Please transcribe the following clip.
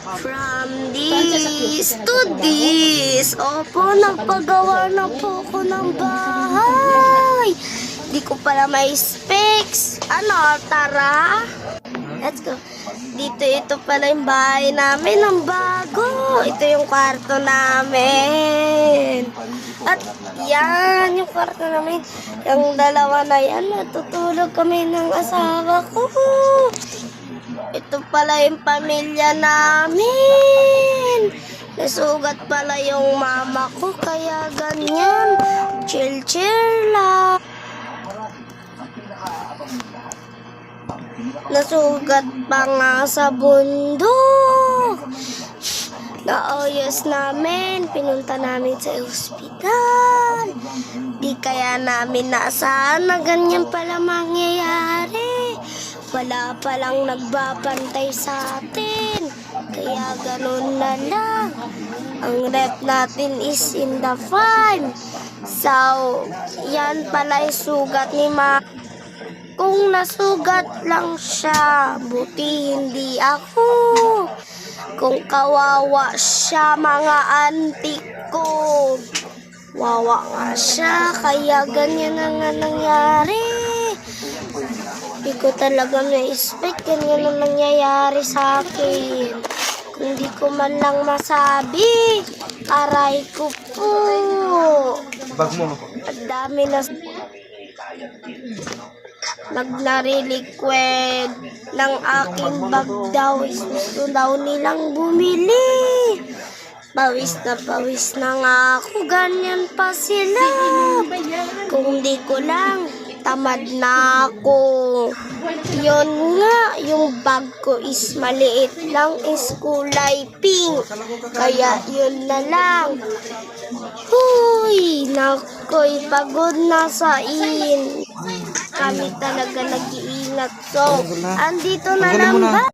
From this to this. Opo, nagpagawa na po ako ng bahay. Di ko pala may specs. Ano, tara? Let's go. Dito, ito pala yung bahay namin ng bago. Ito yung kwarto namin. At yan, yung kwarto namin. Yung dalawa na yan, natutulog kami ng asawa ko. Ito pala yung pamilya namin. Nasugat pala yung mama ko, kaya ganyan. Chill lang. Nasugat pa nga sa bundok. Naayos namin, pinunta namin sa ospital. Di kaya namin naasahan na ganyan pala mangyayari. Wala palang nagbabantay sa atin. Kaya ganun na lang. Ang rep natin is in the farm. So, yan pala yung sugat ni Ma. Kung nasugat lang siya, buti hindi ako. Kung kawawa siya, mga auntie ko. Wawa nga siya, kaya ganyan na nga nangyari. Hindi ko talaga na-expect ganyan na nangyayari sa akin. Kung di ko man lang masabi, aray ko po. Bag mo. Ang dami na nagnariliquid ng aking bag daw. Gusto daw nilang bumili. Pawis na nga ako. Ganyan pa sila. Kung di ko lang, tamad na ako. Yun nga, yung bag ko is maliit lang, is kulay pink. Kaya yun na lang. Huy, nakoy, pagod na sa in. Kami talaga nag-iingat. So, andito na lang ba?